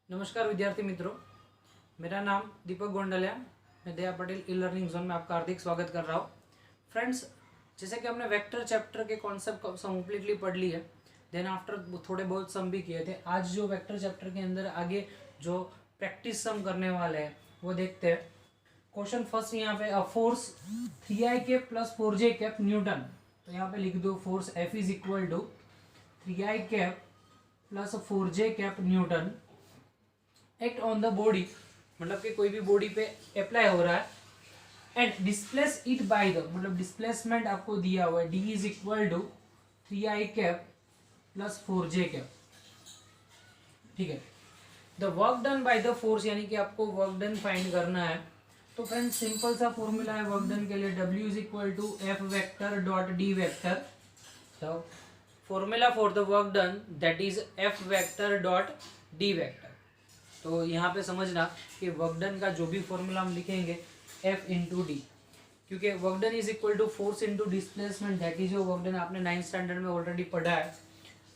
नमस्कार विद्यार्थी मित्रों, मेरा नाम दीपक गोंडलिया। मैं दया पटेल ई लर्निंग जोन में आपका हार्दिक स्वागत कर रहा हूँ। फ्रेंड्स, जैसे कि हमने वेक्टर चैप्टर के कॉन्सेप्ट कंप्लीटली पढ़ लिए, देन आफ्टर थोड़े बहुत सम भी किए थे। आज जो वेक्टर चैप्टर के अंदर आगे जो प्रैक्टिस सम करने वाले हैं वो देखते हैं। क्वेश्चन फर्स्ट यहाँ पे, force 3i cap plus 4j cap newton. तो यहाँ पे लिख दो force F is equal to 3i cap plus 4j cap newton act on the body, मतलब कि कोई भी बॉडी पे अप्लाई हो रहा है, and displace it by the, मतलब डिस्प्लेसमेंट आपको दिया हुआ है D is equal to 3i cap plus 4j cap. ठीक है, the work done by the force, यानी कि आपको वर्क डन फाइंड करना है। तो फ्रेंड्स, सिंपल सा फॉर्मूला है वर्क डन के लिए, W is equal to F vector dot D vector. तो formula for the work done that is F vector dot D vector. तो यहाँ पे समझना कि वर्क डन का जो भी फॉर्मूला हम लिखेंगे F इंटू डी, क्योंकि work done is equal to force into displacement, that is जो वर्क डन आपने 9th स्टैंडर्ड में ऑलरेडी पढ़ा है।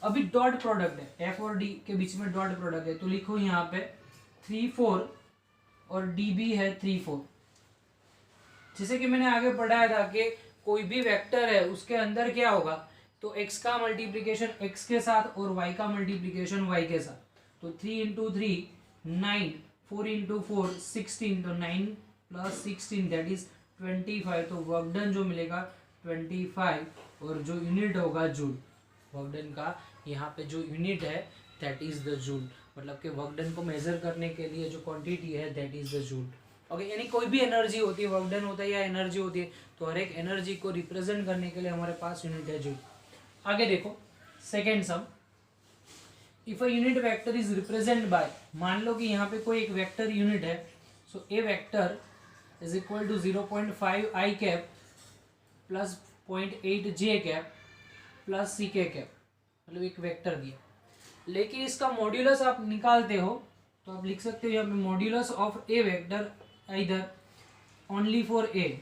अभी डॉट प्रोडक्ट है, F और D के बीच में डॉट प्रोडक्ट है, तो लिखो यहाँ पे 3-4 और डी भी है 3-4। जैसे कि मैंने आगे पढ़ाया था कि कोई भी वेक्टर है उसके अंदर क्या होगा, तो x का मल्टीप्लीकेशन x के साथ और y का मल्टीप्लीकेशन y के साथ। तो 3 इंटू 3 9, 4 इंटू 4 16, तो 9 प्लस 16 दैट इज 25। तो वर्क डन जो मिलेगा 25, और जो यूनिट होगा जूल। वर्क डन का यहाँ पे जो यूनिट है दैट इज द जूल, मतलब कि वर्क डन को मेजर करने के लिए जो क्वांटिटी है that is the joule. Okay, यानी कोई भी एनर्जी होती है, वर्क डन होता है या एनर्जी होती है, तो हर एक एनर्जी को रिप्रेजेंट करने के लिए हमारे पास यूनिट है जूल। आगे देखो second sum, if a unit vector is represent by, मान लो कि यहाँ पे कोई एक वेक्टर यूनिट है, so A vector is equal to 0.5 I cap plus 0.8 J cap plus C K cap, मतलब एक वेक्टर दिया। लेकिन इसका मॉड्यूलस आप निकालते हो तो आप लिख सकते हो यहाँ पे मॉड्यूलस ऑफ ए वेक्टर इधर ओनली फॉर ए।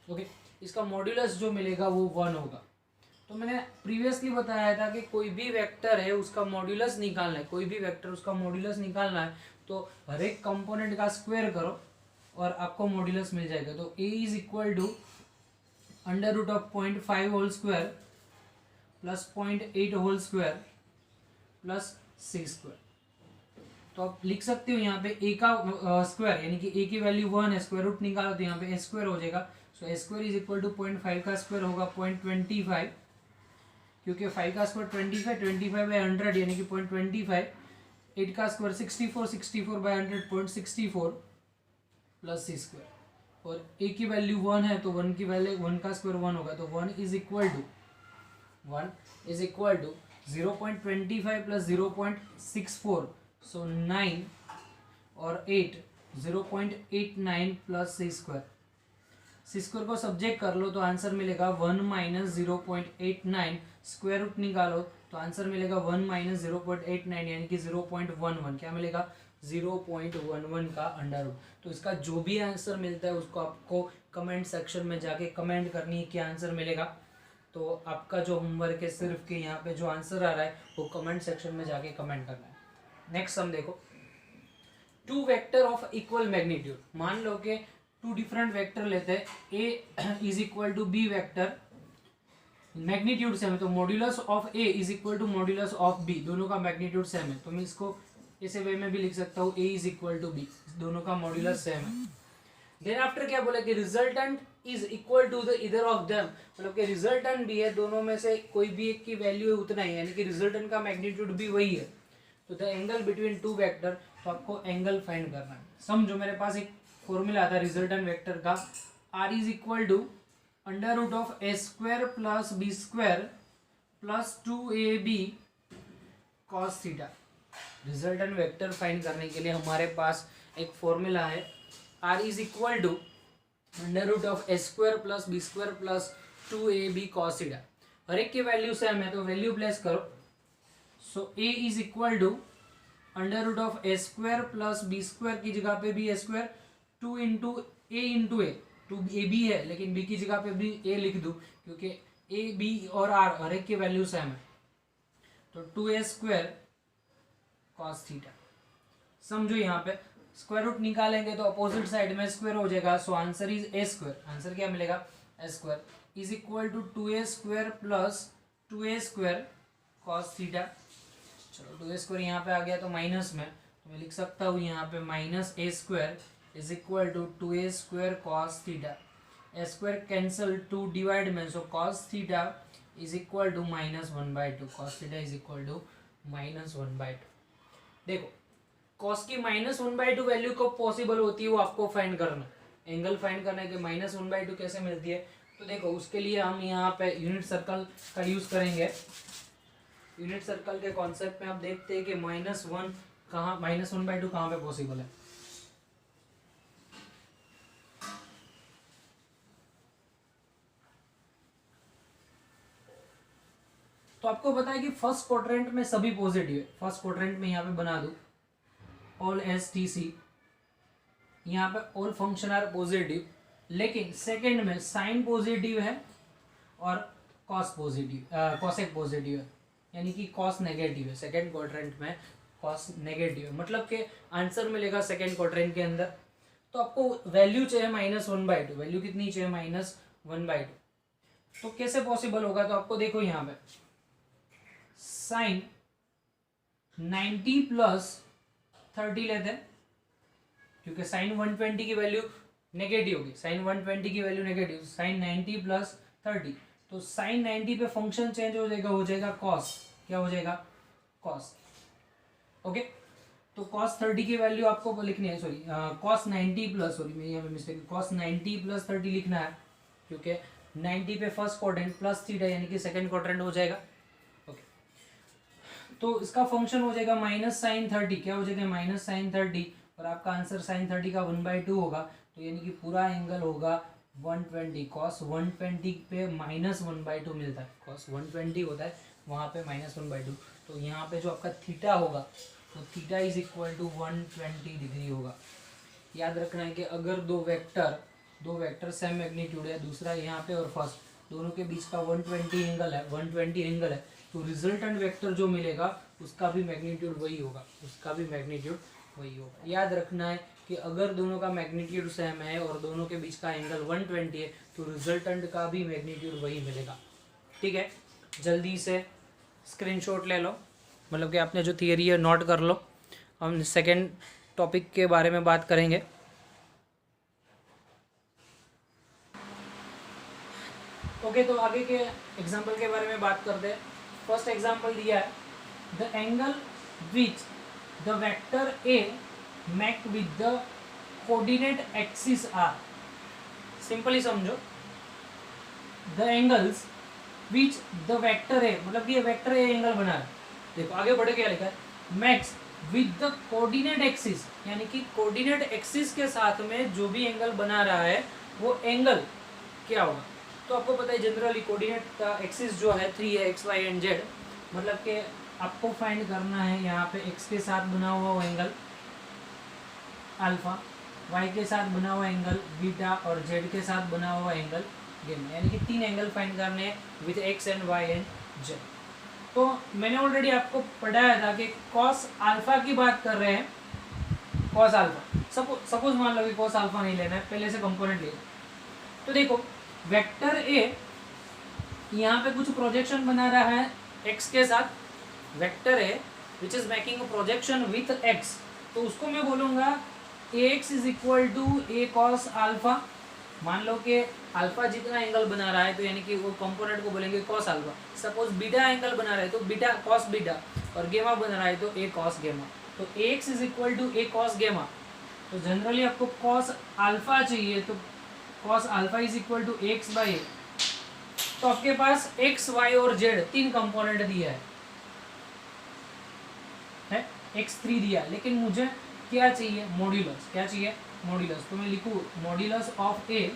ओके, इसका मॉड्यूलस जो मिलेगा वो 1 होगा। तो मैंने प्रीवियसली बताया था कि कोई भी वेक्टर है उसका मॉड्यूलस निकालना है, कोई भी वेक्टर उसका मॉड्यूलस निकालना है तो हर एक कंपोनेंट का स्क्वायर करो और आपको मॉड्यूलस मिल जाएगा। तो a is equal to under root of 0.5 whole square plus 0.8 whole square plus 6 square. तो आप लिख सकते हो यहाँ पे a का स्क्वायर, यानी कि a की वैल्यू 1 है, स्क्वायर रूट निकालो तो यहाँ पे a स्क्वायर हो जाएगा। So a square is equal to 0.5 का स्क्वायर होगा 0.25, क्योंकि 5 का स्क्वायर 25 बाई 100 यानी कि 0.25, 8 का square 64 by 100 0.64 plus C square, और a की वैल्यू 1 है तो 1 की वैल्यू 1 का स्क्वायर 1 होगा, तो 1 इज इक्वल टू 0.25 प्लस 0.64, सो 9 और 8 0.89 प्लस सी स्क्वायर। सी स्क्वायर को सब्जेक्ट कर लो तो आंसर मिलेगा 1 माइनस 0.89, स्क्वायर रूट निकालो तो आंसर मिलेगा 1 माइनस 0.89 यानी कि 0.11। क्या मिलेगा? 0.11 का अंडर रूट। तो इसका जो भी आंसर मिलता है उसको आपको कमेंट सेक्शन में जाके कमेंट करनी है क्या आंसर मिलेगा। तो आपका जो होमवर्क है सिर्फ कि यहाँ पे जो आंसर आ रहा है वो कमेंट सेक्शन में जाके कमेंट करना है। नेक्स्ट हम देखो, two vector of equal magnitude. मान लो कि टू डिफरेंट वेक्टर लेते हैं, a is equal to B vector, magnitude same है तो modulus of a is equal to modulus of b, दोनों का मैग्नीट्यूड सेम है। तो मैं इसको ऐसे वे में भी लिख सकता हूँ a is equal to b, दोनों का मॉड्यूलस सेम है। देन आफ्टर क्या बोला कि resultant is equal to the either of them, मतलब कि रिजल्टेंट भी है, दोनों में से कोई भी एक की वैल्यू है उतना ही, यानी कि रिजल्टेंट का मैग्नीट्यूड भी वही है। तो the angle between two vector, तो आपको एंगल फाइंड करना है। समझो मेरे पास एक फॉर्मूला आता है रिजल्टेंट वेक्टर का, r is equal to under root of A square plus B square plus 2ab cos theta. Resultant vector find करने के लिए हमारे पास एक फॉर्मूला है, r is equal to under root of A square plus B square plus 2ab cos theta. हर एक की वैल्यू सेम है तो वैल्यू प्लेस करो। So a is equal to under root of A square plus B square की जगह पे भी A square, 2 into A, two A B है लेकिन बी की जगह पे भी ए लिख दूँ क्योंकि ए बी और आर हर एक की वैल्यू सेम है। तो 2a स्क्वायर कॉस थीटा। समझो यहाँ पे स्क्वायर रूट निकालेंगे तो अपोजिट साइड में स्क्वायर हो जाएगा, so answer is A square. Answer क्या मिलेगा? A square is equal to 2a square plus 2a square cos theta. चलो 2a स्क्वायर यहाँ पे आ गया तो माइनस में, तो मैं लिख सकता हूँ यहाँ पे minus A square is equal to 2a square cos theta. A square cancel, 2 divide में, so cos theta is equal to -1/2। Cos theta is equal to -1/2। देखो कॉस की -1/2 वैल्यू कब पॉसिबल होती है वो आपको फाइंड करना। एंगल फाइंड करने के -1/2 कैसे मिलती है, तो देखो उसके लिए हम यहाँ पे यूनिट सर्कल का यूज करेंगे। यूनिट सर्कल के कॉन्सेप्ट में आप देखते हैं कि -1 कहाँ, -1/2 कहाँ पे पॉसिबल है। तो आपको पता है कि फर्स्ट क्वाड्रेंट में सभी पॉजिटिव है। फर्स्ट क्वाड्रेंट में यहाँ पे बना दो ऑल STC, यहाँ पे ऑल फंक्शन आर पॉजिटिव, लेकिन सेकंड में साइन पॉजिटिव है और कॉस पॉजिटिव, कॉसेक पॉजिटिव है, यानी कि कॉस नेगेटिव है। सेकंड क्वाड्रेंट में कॉस नेगेटिव है, मतलब कि आंसर मिलेगा सेकंड क्वाड्रेंट के अंदर। तो आपको वैल्यू चाहिए -1/2, वैल्यू कितनी चाहिए? -1/2। तो कैसे पॉसिबल होगा, तो आपको देखो यहाँ पे साइन 90 प्लस 30 लेते हैं, क्योंकि साइन 120 की वैल्यू नेगेटिव होगी। साइन 120 की वैल्यू नेगेटिव, साइन 90 प्लस 30, तो साइन 90 पे फंक्शन चेंज हो जाएगा कॉस। क्या हो जाएगा? कॉस। ओके, तो कॉस 30 की वैल्यू आपको लिखनी है, सॉरी कॉस 90 प्लस, सॉरी मैं यहाँ पे मिस्टेक, कॉस 90 प्लस 30 लिखना है, क्योंकि 90 पे फर्स्ट क्वाड्रेंट प्लस थीटा यानी कि सेकंड क्वाड्रेंट हो जाएगा। ओके, तो इसका फंक्शन हो जाएगा -sin30। क्या हो जाएगा? -sin30, और आपका आंसर sin30 का 1/2 होगा, तो यानी कि पूरा एंगल होगा 120। कॉस 120 पे -1/2 मिलता है, कॉस 120 होता है वहाँ पे -1/2, तो यहाँ पे जो आपका थीटा होगा तो theta is equal to 120 degree होगा। याद रखना है कि अगर दो वेक्टर सेम मैग्नीट्यूड है, दूसरा यहाँ पे और फर्स्ट, दोनों के बीच का 120 एंगल है, तो रिजल्टेंट वेक्टर जो मिलेगा उसका भी मैग्नीट्यूड वही होगा, याद रखना है कि अगर दोनों का मैग्नीट्यूड सेम है और दोनों के बीच का एंगल 120 है तो रिजल्टेंट का भी मैग्नीट्यूड वही मिलेगा। ठीक है, जल्दी से स्क्रीनशॉट ले लो, मतलब कि आपने जो थियरी है नोट कर लो। हम सेकेंड टॉपिक के बारे में बात करेंगे। ओके, तो आगे के एग्जाम्पल के बारे में बात करते हैं। फर्स्ट एग्जाम्पल दिया है, the angle which the vector A make with the coordinate axis are. Simply समझो, the angles which the vector A, मतलब कि ये वेक्टर ए एंगल बना है। देखो आगे बढ़े क्या लिखा है, max with the coordinate axis, यानी कि कोऑर्डिनेट एक्सिस के साथ में जो भी एंगल बना रहा है वो एंगल क्या होगा। तो आपको पता है जनरली कोऑर्डिनेट का एक्सिस जो है 3 है, x, y एंड z, मतलब कि आपको फाइंड करना है यहाँ पे x के साथ बना हुआ वो एंगल अल्फा, y के साथ बना हुआ एंगल बीटा और z के साथ बना हुआ एंगल गेमा, यानी कि 3 एंगल फाइंड करने हैं with x and y and z। तो मैंने ऑलरेडी आपको पढ़ाया था कि cos अल्फा की बात कर रहे हैं, cos अल्फा, सपोज मान लो कि cos अल्फा नहीं लेना है, पहले से कंपोनेंट लेना। तो देखो वेक्टर ए यहाँ पे कुछ प्रोजेक्शन बना रहा है x के साथ, vector A which is making a projection with x, तो उसको मैं बोलूँगा ax is equal to a cos alpha. मान लो कि अल्फा जितना एंगल बना रहा है तो यानी कि वो कंपोनेंट को बोलेंगे cos alpha. Suppose beta angle बना रहा है तो बीटा cos बीटा, और गेमा बना रहा है तो a cos गेमा, तो ax is equal to a cos gamma. तो जनरली आपको cos अल्फा चाहिए, तो cos alpha is equal to X by A. तो आपके पास x, y और z 3 कंपोनेंट दिया है, x3 दिया, लेकिन मुझे क्या चाहिए? मॉड्यूलस। क्या चाहिए? मॉड्यूलस। तो मैं लिखूँ modulus of a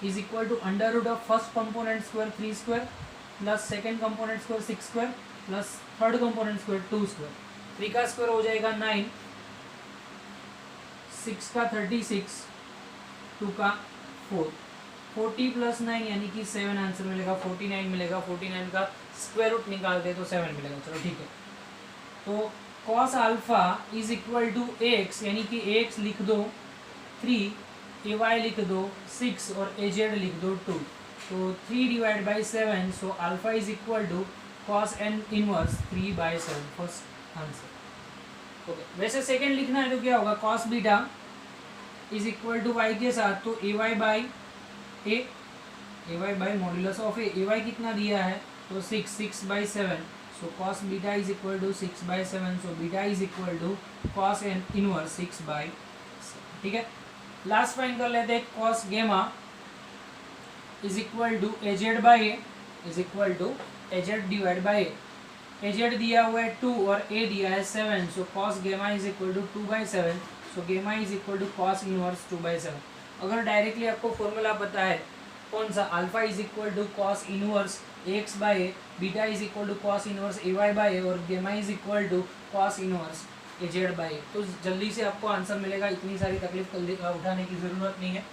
is equal to under root of first component square 3 square plus second component square 6 square plus third component square 2 square. 3 का स्क्वायर हो जाएगा 9, 6 का 36, 2 का 4, 40 प्लस 9 यानी कि 7 आंसर मिलेगा, 49 मिलेगा। 49 का स्क्वायर रूट निकालते तो 7 मिलेगा। चलो ठीक है, तो cos alpha is equal to X, यानी कि एक्स लिख दो 3, ए वाई लिख दो 6 और ए जेड लिख दो 2, तो 3 divide by 7, so alpha is equal to cos an inverse 3/7, first answer. Okay, वैसे सेकेंड लिखना है तो क्या होगा, cos beta is equal to Y के साथ, तो A Y by modulus of A Y कितना दिया है, तो 6/7, so cos beta is equal to 6/7, so beta is equal to cos an inverse 6/7, ठीक है। लास्ट फाइंड कर लेते हैं, cos gamma is equal to A Z by A is equal to A Z divide by A, A Z दिया हुआ है 2 और A दिया है 7, so cos gamma is equal to 2/7, so gamma is equal to cos inverse 2/7। अगर डायरेक्टली आपको formula पता है कौन सा, alpha is equal to cos inverse X by A, beta is equal to cos inverse A Y by A और गेमा is equal to cos inverse A Z by A, तो जल्दी से आपको आंसर मिलेगा, इतनी सारी तकलीफ उठाने की ज़रूरत नहीं है,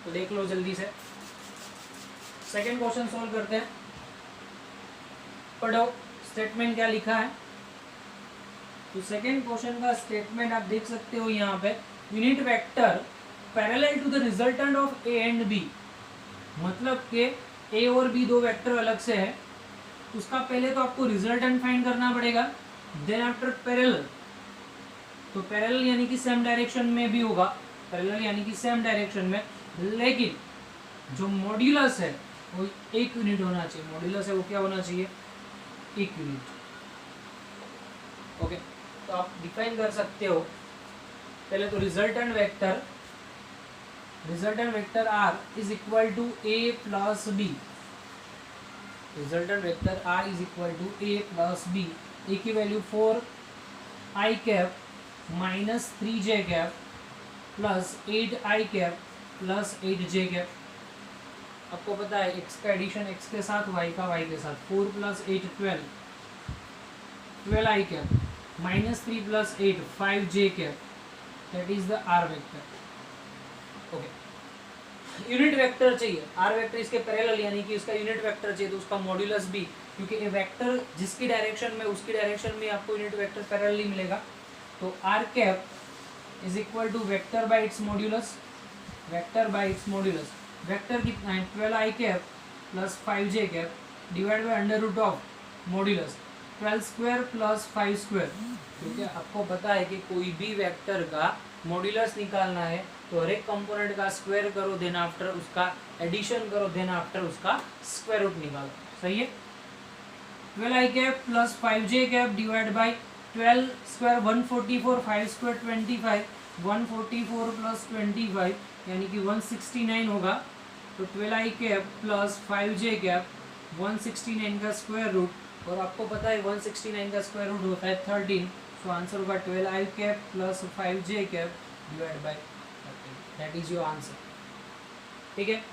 तो देख लो जल्दी से। सेकेंड क्वेश्चन सोल्व करते हैं, पढ़ो स्टेटमेंट क्या लिखा है। तो सेकेंड क्वेश्चन का स्टेटमेंट आप देख सकते हो यहाँ पे, unit vector parallel to the resultant of A and B, मतलब कि ए और बी दो वेक्टर अलग से है, उसका पहले तो आपको रिजल्टेंट फाइंड करना पड़ेगा, देन आफ्टर पैरेलल, तो पैरेलल यानी कि सेम डायरेक्शन में भी होगा, पैरेलल यानी कि सेम डायरेक्शन में, लेकिन जो मॉड्यूलस है वो 1 यूनिट होना चाहिए, मॉड्यूलस है वो क्या होना चाहिए, 1 यूनिट। ओके, तो आप डिफाइन कर सकते हो पहले तो resultant vector R is equal to A plus B, resultant vector R is equal to A plus B, A की value 4i cap minus 3j cap plus 8i cap plus 8j cap. आपको पता है x का addition x के साथ, y का y के साथ, 4 + 8 12i cap minus 3 + 8 5j cap, that is the R vector. Okay, unit vector चाहिए, आर वेक्टर इसके पैरेलल यानी कि उसका यूनिट वेक्टर चाहिए, तो उसका मॉड्यूलस भी, क्योंकि ए वेक्टर जिसकी डायरेक्शन में उसकी डायरेक्शन में आपको यूनिट वेक्टर पैरेलली मिलेगा, तो R cap is equal to vector by its modulus, vector कितना है 12i cap plus 5j cap divide by under root of modulus 12 square plus 5 square, क्योंकि आपको पता है कि कोई भी वेक्टर का मॉड्यूलस निकालना है तो हर एक कंपोनेंट का स्क्वायर करो, देन आफ्टर उसका एडिशन करो, देन आफ्टर उसका स्क्वायर रूट निकालो, सही है। 12i cap plus 5j cap divide bye 12 square 144, 5 square 25, 144 plus 25 यानी कि 169 होगा, तो 12i cap plus 5j cap 169 का स्क्वायर रूट, और आपको पता है 169 का स्क्वायर रूट होता है 13, सो आंसर होगा 12i cap plus 5j cap divide bye 13, that is your answer, ठीक है।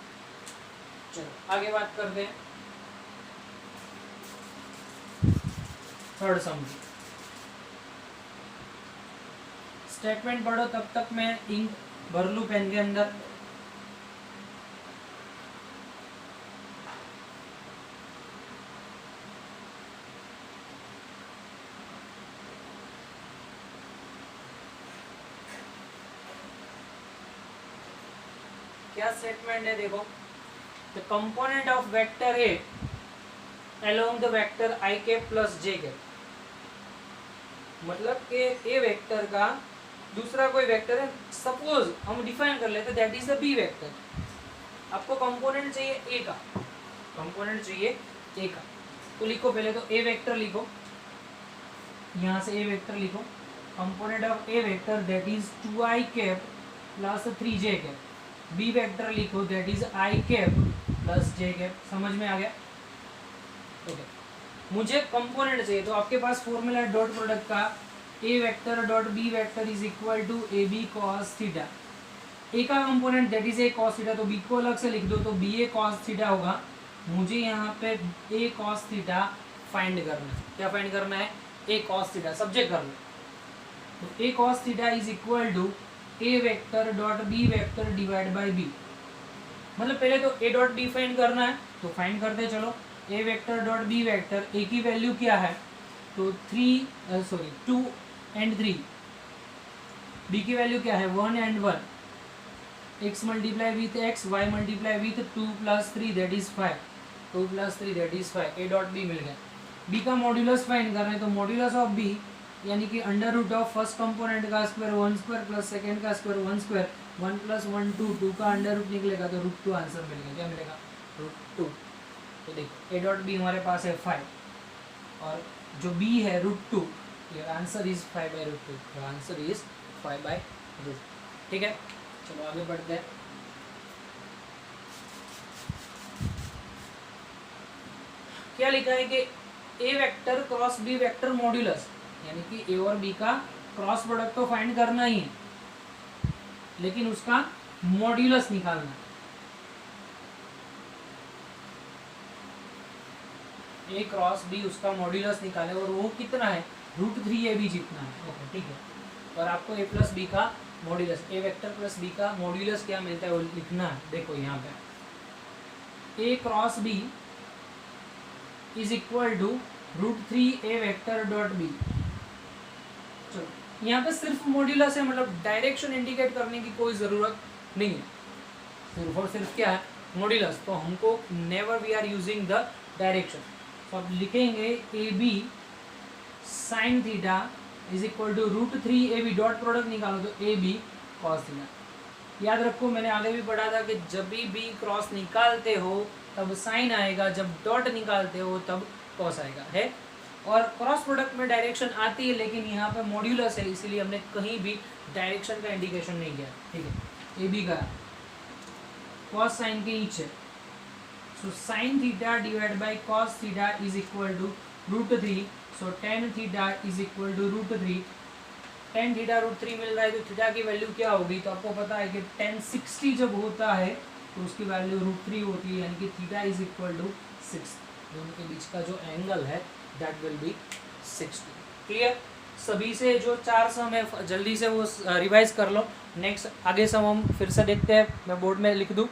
चलो आगे बात करते हैं थर्ड सम की। स्टेटमेंट पढ़ो, तब तक मैं इंक भर लूं पेन के अंदर। क्या स्टेटमेंट है देखो, the component of vector a along the vector i cap plus j cap, मतलब कि ए वेक्टर का दूसरा कोई वेक्टर है, सपोज हम डिफाइन कर लेते that is the B vector. आपको कंपोनेंट चाहिए ए का, तो लिखो पहले तो ए वेक्टर लिखो, यहाँ से ए वेक्टर लिखो, component of A vector that is 2i cap plus 3j cap, B vector लिखो that is i cap plus j cap. समझ में आ गया? ओके, मुझे कंपोनेंट चाहिए, तो आपके पास फॉर्मूला डॉट प्रोडक्ट का A vector dot B vector is equal to A B cos theta. A का component that is A cos theta, तो बी को अलग से लिख दो, तो बी ए कॉस थीटा होगा। मुझे यहाँ पे ए कॉस थीटा फाइंड करना है। क्या फाइंड करना है? ए कॉस थीटा, सब्जेक्ट कर लो। तो A cos theta is equal to A vector dot B vector divide by B. मतलब पहले तो ए डॉट बी फाइंड करना है, तो फाइंड करते चलो। ए वेक्टर डॉट बी वेक्टर, ए की वैल्यू क्या है? तो 2 एंड 3, बी की वैल्यू क्या है 1 and 1, x multiply with x, y multiply with 2 + 3 that is 5, 2 + 3 that is 5, A dot B मिल गया। बी का मॉड्यूलस फाइंड करना है तो मॉड्यूलस ऑफ बी यानी कि under root of first component का स्क्वायर 1 स्क्वायर प्लस सेकेंड का स्क्वायर 1 स्क्वायर, 1 + 1 2, 2 का अंडर रूट निकलेगा तो √2 आंसर मिलेगा। क्या मिलेगा √2। तो देखो ए डॉट बी हमारे पास है 5 और जो बी है √2, your answer is 5/√2, your answer is 5/√2। ठीक है, चलो आगे बढ़ते हैं। क्या लिखा है कि A vector cross B vector modulus, यानी कि ए और बी का क्रॉस प्रोडक्ट तो फाइंड करना ही है लेकिन उसका मॉड्यूलस निकालना है। ए क्रॉस बी उसका मॉड्यूलस निकाले और वो कितना है √3ab जितना है। ओके ठीक है, और आपको ए प्लस बी का modulus, A vector plus B का मॉड्यूलस क्या मिलता है वो लिखना है। देखो यहाँ पे A cross B is equal to √3a vector dot B. चलो यहाँ पे सिर्फ मॉड्यूलस है, मतलब डायरेक्शन इंडिकेट करने की कोई ज़रूरत नहीं है, सिर्फ और सिर्फ क्या है मॉड्यूलस। तो हमको never we are using the direction, तो आप लिखेंगे A B sine theta is equal to √3ab, dot product निकालो तो ए बी कॉस थीटा। याद रखो मैंने आगे भी पढ़ा था कि जब भी बी क्रॉस निकालते हो तब साइन आएगा, जब डॉट निकालते हो तब कॉस आएगा है। और क्रॉस प्रोडक्ट में डायरेक्शन आती है लेकिन यहाँ पे मॉड्यूलस है इसीलिए हमने कहीं भी डायरेक्शन का इंडिकेशन नहीं किया। ठीक है, ए बी का कॉस साइन के नीचे, so sine theta divide by cos theta is equal to √3, so tan theta is equal to √3। Tan theta √3 मिल रहा है तो थीटा की वैल्यू क्या होगी, तो आपको पता है कि tan 60 जब होता है तो उसकी वैल्यू √3 होती है, यानी कि थीटा इज इक्वल टू 6, दोनों के बीच का जो एंगल है दैट विल बी 60। क्लियर, सभी से जो 4 सम है जल्दी से वो रिवाइज कर लो। नेक्स्ट आगे सम हम फिर से देखते हैं, मैं बोर्ड में लिख दूँ।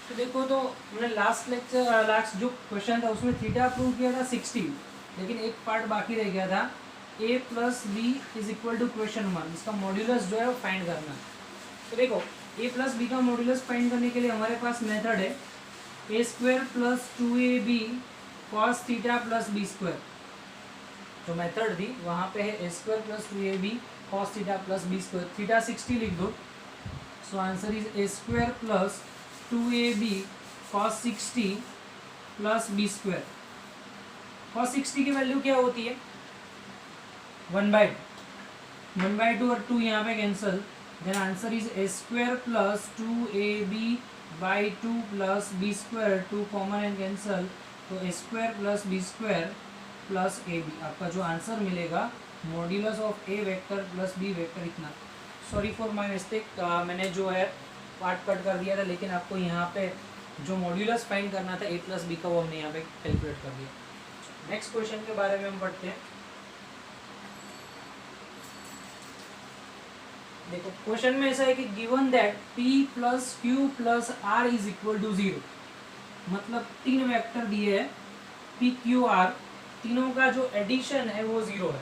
तो देखो, तो हमने लास्ट जो क्वेश्चन था उसमें थीटा प्रूव किया था 60, लेकिन एक पार्ट बाकी रह गया था a plus B is equal to question 1, इसका मॉड्यूलस जो है वो फाइंड करना। तो देखो a प्लस बी का मॉड्यूलस फाइंड करने के लिए हमारे पास मेथड है a² + 2ab cos theta plus b²। जो मेथड थी वहाँ पे है a² + 2ab cos theta plus b²। Theta 60 लिख दो, सो answer is a² + 2ab cos 60 plus b²। cos 60 की वैल्यू क्या होती है 1/2 और 2 यहाँ पे cancel, then answer is a² + 2ab/2 plus b², 2 common and cancel, तो a² + b² प्लस ab। आपका जो आंसर मिलेगा modulus of A vector plus B vector इतना। सॉरी फॉर माय मिस्टेक, मैंने जो है पार्ट कट कर दिया था, लेकिन आपको यहाँ पे जो मॉड्यूलस फाइंड करना था ए प्लस बी का वो हमने यहाँ पे कैलकुलेट कर दिया। नेक्स्ट क्वेश्चन के बारे में हम पढ़ते हैं। देखो क्वेश्चन में ऐसा है कि given that p + q + r is equal to 0, मतलब 3 वेक्टर दिए हैं p q r, तीनों का जो एडिशन है वो 0 है,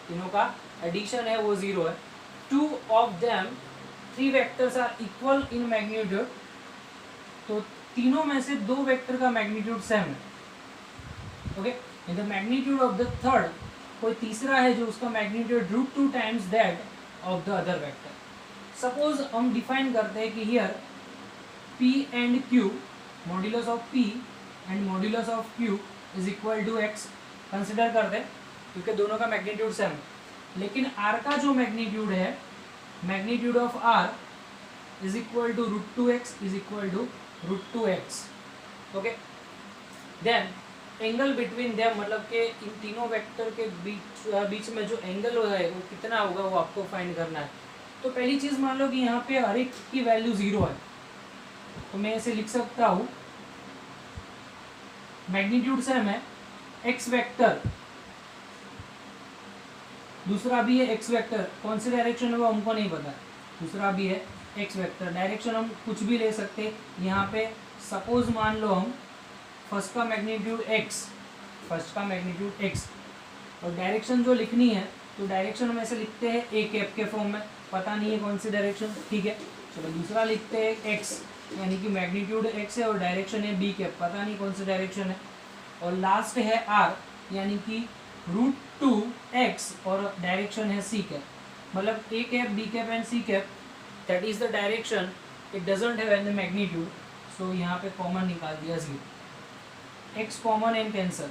तीनों का एडिशन है वो 0 है। 2 of them 3 vectors are equal in magnitude, तो तीनों में से 2 वेक्टर का मैग्नीट्यूड सेम है। Okay, in the magnitude of the third, कोई तीसरा है जो उसका magnitude √2 times that of the other vector. Suppose हम डिफाइन करते हैं कि here p and q, modulus of p and modulus of q is equal to x consider करते हैं क्योंकि दोनों का मैग्नीट्यूड सेम है, लेकिन r का जो मैग्नीट्यूड है, magnitude of r is equal to √2x is equal to √2x। Okay, then angle between them, मतलब कि इन तीनों वेक्टर के बीच में जो एंगल है वो कितना होगा वो आपको फाइंड करना है। तो पहली चीज़ मान लो कि यहाँ पे हर एक की वैल्यू 0 है, तो मैं ऐसे लिख सकता हूँ मैग्नीट्यूड सेम है x वेक्टर, दूसरा भी है x वेक्टर, कौन सी डायरेक्शन है वो हमको नहीं पता, दूसरा भी है x वेक्टर। डायरेक्शन हम कुछ भी ले सकते हैं, यहाँ पे सपोज मान लो हम फर्स्ट का मैग्नीट्यूड x, फर्स्ट का मैग्नीट्यूड x, और डायरेक्शन जो लिखनी है तो डायरेक्शन हम ऐसे लिखते हैं ए कैप के फॉर्म में, पता नहीं है कौन सी डायरेक्शन, ठीक है। चलो दूसरा लिखते हैं एक्स, यानी कि मैग्नीट्यूड एक्स है और डायरेक्शन है बी कैप, पता नहीं कौन सी डायरेक्शन है। और लास्ट है आर, यानी कि √2x और डायरेक्शन है सी कैप, मतलब A cap B cap and C cap, that is the direction, it doesn't have any magnitude, so यहाँ पे कॉमन निकाल दिया 0, x common and cancel.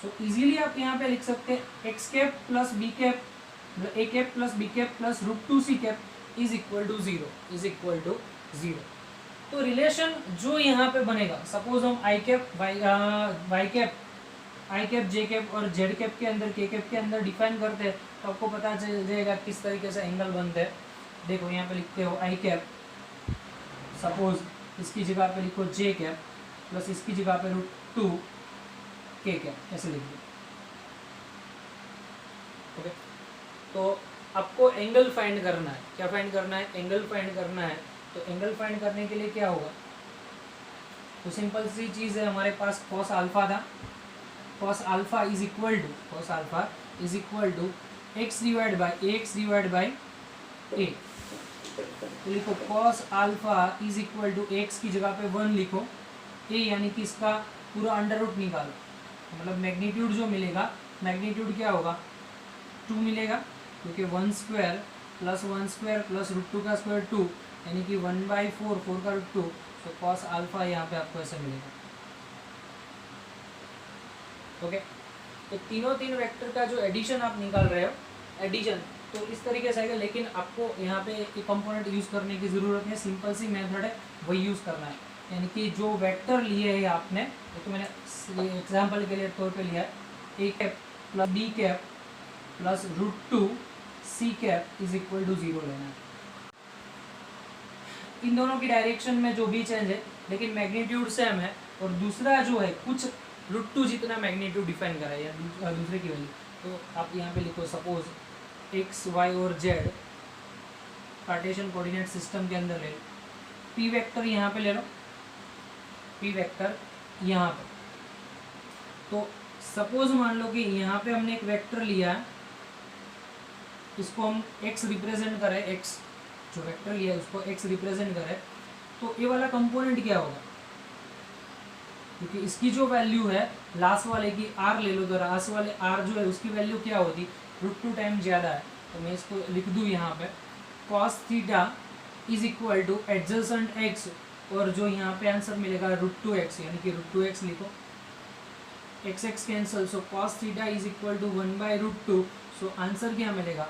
So easily आप यहाँ पे लिख सकते हैं X cap plus B cap, A cap plus B cap plus √2c cap is equal to 0। तो रिलेशन जो यहाँ पे बनेगा, सपोज हम I cap Y cap J cap और जेड कैप के अंदर के कैप के अंदर डिफाइन करते हैं, तो आपको पता चल जाएगा किस तरीके से एंगल बनते हैं। देखो यहाँ पे लिखते हो आई कैप, सपोज इसकी जगह पे लिखो जे कैप प्लस इसकी जगह पे √2 के कैप, ऐसे लिख दो, ओके। तो आपको एंगल फाइंड करना है, क्या फाइंड करना है, एंगल फाइंड करना है। तो एंगल फाइंड करने के लिए क्या होगा, तो सिंपल सी चीज़ है, हमारे पास cos अल्फा था, cos alpha is equal to x divide by a, तो लिखो cos alpha is equal to X की जगह पे 1 लिखो, a यानी कि इसका पूरा अंडर रूट निकालो, मतलब मैग्नीट्यूड जो मिलेगा, मैग्नीट्यूड क्या होगा 2 मिलेगा, क्योंकि 1 स्क्वायर प्लस √2 का स्क्वायर 2, यानी कि 1/4, 4 का √2, तो cos अल्फा यहाँ पे आपको ऐसे मिलेगा, ओके। तो तीन वेक्टर का जो एडिशन आप निकाल रहे हो, एडिशन तो इस तरीके से आएगा, लेकिन आपको यहाँ पे एक कंपोनेंट यूज़ करने की ज़रूरत है, सिंपल सी मेथड है, वही यूज़ करना है। यानी कि जो वेक्टर लिए है आपने, तो मैंने एग्जाम्पल के लिए तौर पे लिया है, A cap plus B cap plus √2c cap is equal to 0 लेना है। इन दोनों की डायरेक्शन में जो भी चेंज है, लेकिन मैग्नीट्यूड सेम है, और दूसरा जो है कुछ √2 जितना मैग्नीट्यूड डिफाइन करा है या दूसरे की वैल्यू, तो आप यहाँ पे लिखो सपोज एक्स वाई और जेड कार्टेशियन कोऑर्डिनेट सिस्टम के अंदर ले लो, पी वेक्टर यहाँ पे ले लो, पी वेक्टर यहाँ पे, तो सपोज मान लो कि यहाँ पे हमने एक वेक्टर लिया है, इसको हम x रिप्रेजेंट करें, x जो वेक्टर लिया है उसको x रिप्रेजेंट करें, तो ये वाला कंपोनेंट क्या होगा, क्योंकि इसकी जो वैल्यू है लास्ट वाले की r ले लो, तो लास्ट वाले r जो है उसकी वैल्यू क्या होती, √2 टाइम ज़्यादा है, तो मैं इसको लिख दूँ यहाँ पे cos theta is equal two adjacent x, और जो यहाँ पे आंसर मिलेगा √2x, यानी कि √2x लिखो, x cancel, so cos theta is equal to 1/√2, so answer क्या मिलेगा,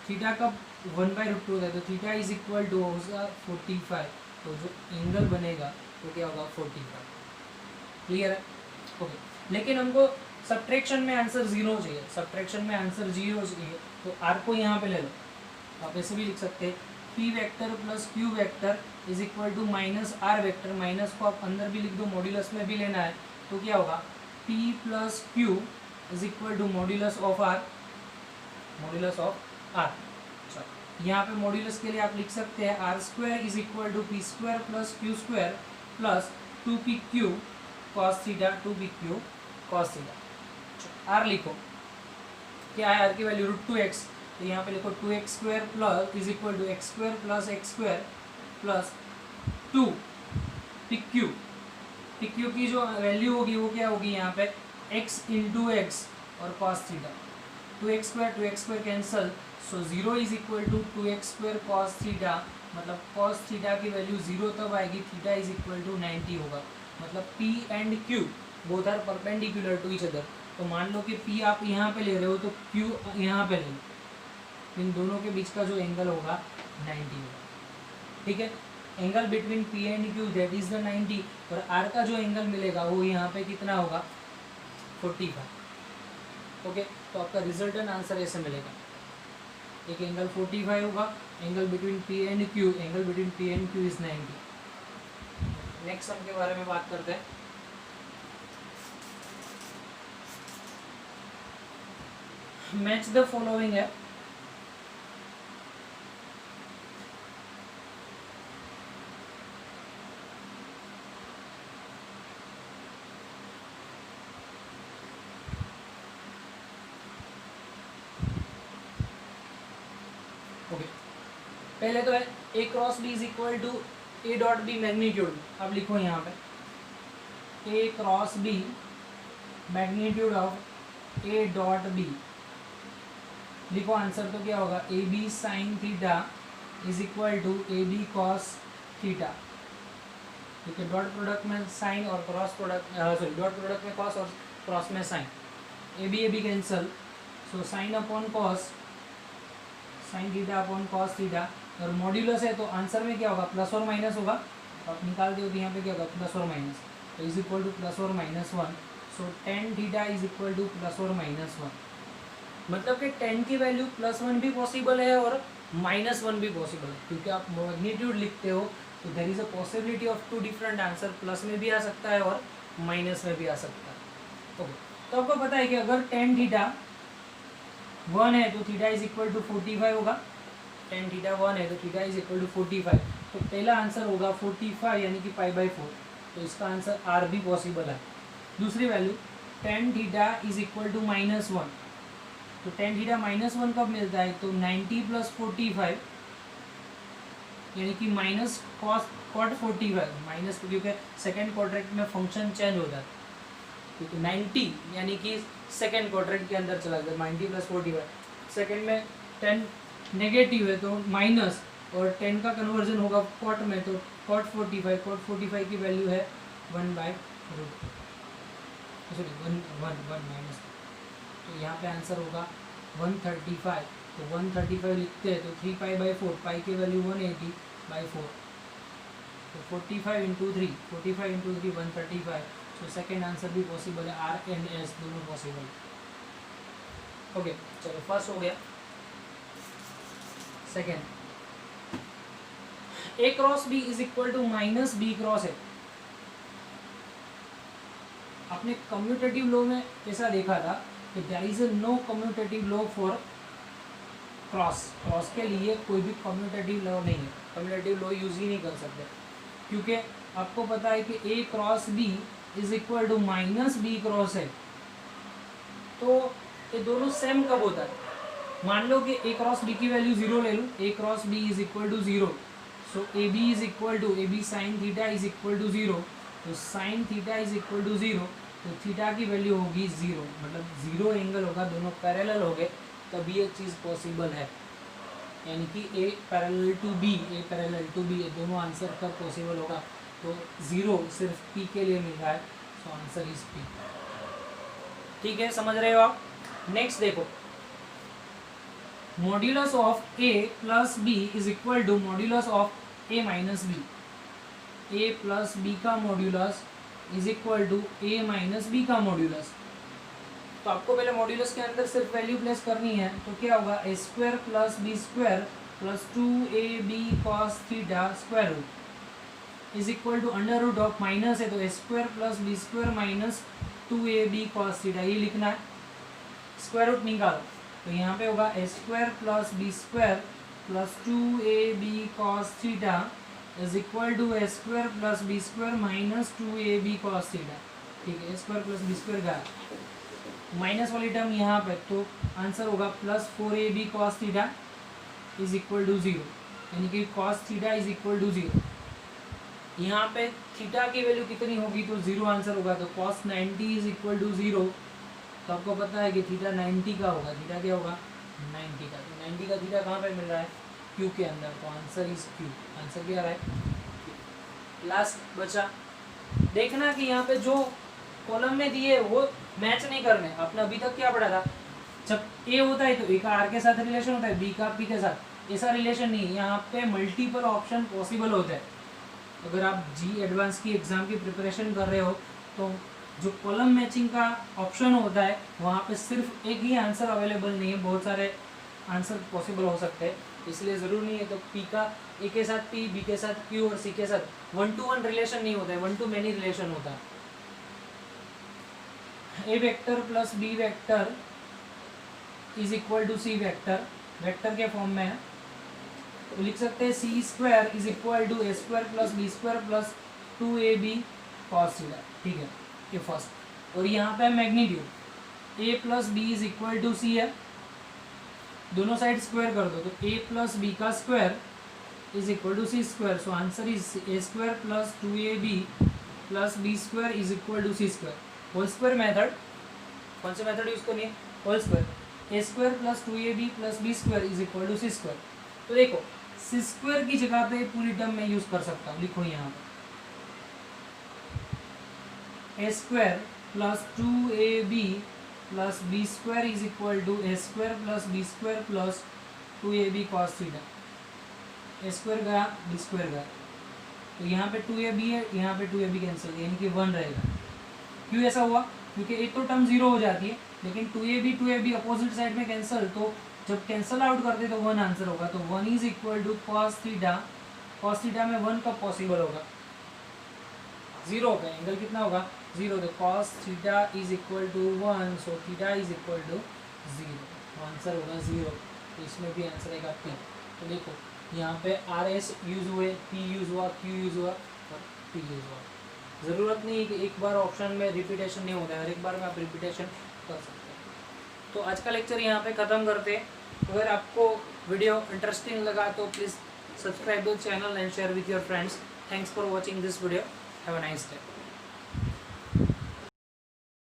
थीटा का 1/√2 होता है, तो थीटा इज इक्वल टू होगा 45, तो जो एंगल बनेगा तो क्या होगा 45, क्लियर है, ओके। लेकिन हमको सब्ट्रैक्शन में आंसर 0 चाहिए, सब्ट्रैक्शन में आंसर 0 चाहिए, तो r को यहाँ पे ले लो, आप ऐसे भी लिख सकते हैं p vector plus q vector is equal to -r vector, minus को आप अंदर भी लिख दो, मॉड्यूलस में भी लेना है, तो क्या होगा p plus q is equal to modulus of r, यहाँ पे मॉड्यूलस के लिए आप लिख सकते हैं r² is equal to p² plus q² plus 2pq cos theta, 2pq cos theta. r लिखो, क्या है r की वैल्यू √2x, तो यहाँ पे लिखो 2x² plus is equal to x² plus x² plus 2pq, pq की जो वैल्यू होगी वो क्या होगी यहाँ पे x इंटू एक्स और cos theta, 2x² cancel, so 0 is equal to 2x² cos theta, मतलब cos थीटा की वैल्यू 0 तब आएगी, थीटा इज इक्वल टू 90 होगा, मतलब p and q both are perpendicular to each other. तो मान लो कि p आप यहाँ पे ले रहे हो तो q यहाँ पे ले लो, इन दोनों के बीच का जो एंगल होगा 90 होगा, ठीक है। Angle between p and q that is the 90, और r का जो एंगल मिलेगा वो यहाँ पे कितना होगा 45, ओके। तो आपका रिजल्टेंट आंसर ऐसे मिलेगा, एक एंगल 45 होगा, angle between p and q, angle between p and q is 90। Next sum के बारे में बात करते हैं, मैच द फॉलोइंग है, पहले तो है A cross B is equal to A dot B magnitude. अब लिखो यहाँ पे A cross B magnitude of A dot B. लिखो आंसर तो क्या होगा, A B sine theta is equal to A B cos theta. ठीक है, डॉट प्रोडक्ट में साइन और cross product sorry dot product में कॉस और क्रॉस में sine, A B cancel, so sine upon cos, sine theta upon cos theta. और modulus है तो आंसर में क्या होगा, प्लस और माइनस होगा। आप निकाल दो तो यहाँ पे क्या होगा, प्लस और माइनस, तो इज इक्वल टू प्लस और minus 1। So tan theta is equal two plus और माइनस 1। मतलब कि टेन की वैल्यू +1 भी पॉसिबल है और -1 भी पॉसिबल है, क्योंकि आप मैग्नीट्यूड लिखते हो तो there is a possibility of 2 different answer, plus में भी आ सकता है और माइनस में भी आ सकता है। ओके, तो आपको पता है कि अगर टेन थीटा 1 है तो थीटा इज इक्वल टू 45 होगा। टेन थीटा 1 है तो थीटा इज इक्वल टू 45, तो पहला आंसर होगा 45 यानी कि π/4, तो इसका आंसर आर भी पॉसिबल है। दूसरी value tan theta is equal to -1, तो टेन थीटा -1 कब मिलता है, तो 90 + 45 यानी कि माइनस कॉट 45 माइनस, क्योंकि सेकेंड क्वाड्रेंट में फंक्शन चेंज होता है, क्योंकि 90 यानी कि सेकेंड क्वाड्रेंट के अंदर चला गया, 90 + 45। सेकेंड में 10 नेगेटिव है तो माइनस, और 10 का कन्वर्जन होगा कॉट में, तो कॉट 45 की वैल्यू है 1/√, सॉरी 1 माइनस, तो यहाँ पे आंसर होगा 135। तो 135 लिखते हैं तो 3π/4, पाई की वैल्यू 180/4, तो 45 × 3 135। सो सेकेंड आंसर भी पॉसिबल है, आर एंड एस दोनों पॉसिबल। ओके, चलो फर्स्ट हो गया। Second, A cross B is equal to -b cross A. आपने कम्यूटेटिव लॉ में ऐसा देखा था कि there is no commutative law for cross के लिए कोई भी कम्यूटेटिव लॉ नहीं है, कम्यूटेटिव लॉ यूज ही नहीं कर सकते, क्योंकि आपको पता है कि A cross B is equal to -b cross है। तो ये दोनों सेम कब होता है, मान लो कि ए क्रॉस बी की वैल्यू 0 ले लूँ, A cross B is equal to 0, so A B is equal to A B sine theta is equal to 0, तो sine theta is equal to 0, तो थीटा की वैल्यू होगी 0, मतलब 0 एंगल होगा, दोनों पैरेलल हो गए, तभी ये चीज़ पॉसिबल है। यानी कि ए पैरेलल टू बी, ये दोनों आंसर कब पॉसिबल होगा, तो 0 सिर्फ पी के लिए मिल रहा है, सो आंसर इज पी। ठीक है, समझ रहे हो आप। नेक्स्ट देखो, modulus of A plus B is equal to modulus of A minus B. A plus B का modulus is equal to A minus B का मॉड्यूलस। तो आपको पहले मॉड्यूलस के अंदर सिर्फ वैल्यू प्लेस करनी है, तो क्या होगा, a² + b² + 2ab cos theta square root is equal to under root of, minus है तो a² + b² - 2ab cos theta, ये लिखना है, स्क्वायर रूट निकालो, तो यहाँ पे होगा a² + b² + 2ab cos theta is equal to a² + b² - 2ab cos theta. ठीक है, a² + b² का माइनस वाली टर्म यहाँ पे, तो आंसर होगा +4ab cos theta is equal to 0, यानी कि cos theta is equal to 0। यहाँ पे थीटा की वैल्यू कितनी होगी, तो 0 आंसर होगा, तो cos 90 इज इक्वल टू 0। तो आपको पता है कि थीटा 90 का होगा, थीटा क्या होगा, 90 का, तो 90 का थीटा कहाँ पे मिल रहा है, क्यू के अंदर, तो आंसर इज क्यू। आंसर क्या रहा है, लास्ट बचा देखना कि यहाँ पे जो कॉलम में दिए वो मैच नहीं करने। आपने अभी तक क्या पढ़ा था, जब ए होता है तो ए का आर के साथ रिलेशन होता है, बी का पी के साथ, ऐसा रिलेशन नहीं है, यहाँ पे मल्टीपल ऑप्शन पॉसिबल होते हैं। अगर आप जी एडवांस की एग्ज़ाम की प्रिपरेशन कर रहे हो तो जो कॉलम मैचिंग का ऑप्शन होता है वहाँ पे सिर्फ एक ही आंसर अवेलेबल नहीं है, बहुत सारे आंसर पॉसिबल हो सकते हैं, इसलिए ज़रूर नहीं है तो पी का ए के साथ पी, बी के साथ क्यू और सी के साथ 1-to-1 रिलेशन नहीं होता है, 1-to-many रिलेशन होता है। A vector plus B vector is equal to C vector, vector के फॉर्म में है, तो लिख सकते हैं c² is equal to a² + b² + 2ab cos theta. ठीक है, ये फर्स्ट, और यहाँ पे magnitude a + b is equal to c है, दोनों साइड स्क्वायर कर दो, तो a + b का square is equal to C square. So answer is A square plus 2ab plus B square is equal to C square. Whole square method, कौन से method use करनी है? Whole square. A square plus 2ab plus B square is equal to C square. तो देखो सी square की जगह पे पूरी टर्म में यूज कर सकता हूँ. लिखो यहाँ पर A square plus 2ab plus B square is equal to A square plus B square plus 2ab cos theta. A square गया, बी स्क्वायर गया, तो यहाँ पे 2ab है, यहाँ पे 2ab कैंसिल, यानी कि 1 रहेगा. क्यों ऐसा हुआ? क्योंकि एक तो टर्म 0 हो जाती है, लेकिन 2ab अपोजिट साइड में कैंसिल, तो जब कैंसिल आउट करते तो 1 आंसर होगा. तो 1 is equal to cos theta. Cos theta में 1 कब पॉसिबल होगा? 0 पे एंगल कितना होगा? 0. तो cos theta is equal to 1. So theta is equal to 0. Answer होगा 0. तो इसमें भी आंसर आएगा P. तो देखो यहाँ पे आर एस यूज़ हुए, P यूज़ हुआ, Q यूज़ हुआ और P यूज़ हुआ. ज़रूरत नहीं है कि एक बार ऑप्शन में रिपीटेशन नहीं होता है, हर एक बार में आप रिपीटेशन कर सकते हैं. तो आज का लेक्चर यहाँ पे ख़त्म करते हैं. अगर आपको वीडियो इंटरेस्टिंग लगा तो please subscribe the channel and share with your friends. Thanks for watching this video. Have a nice day.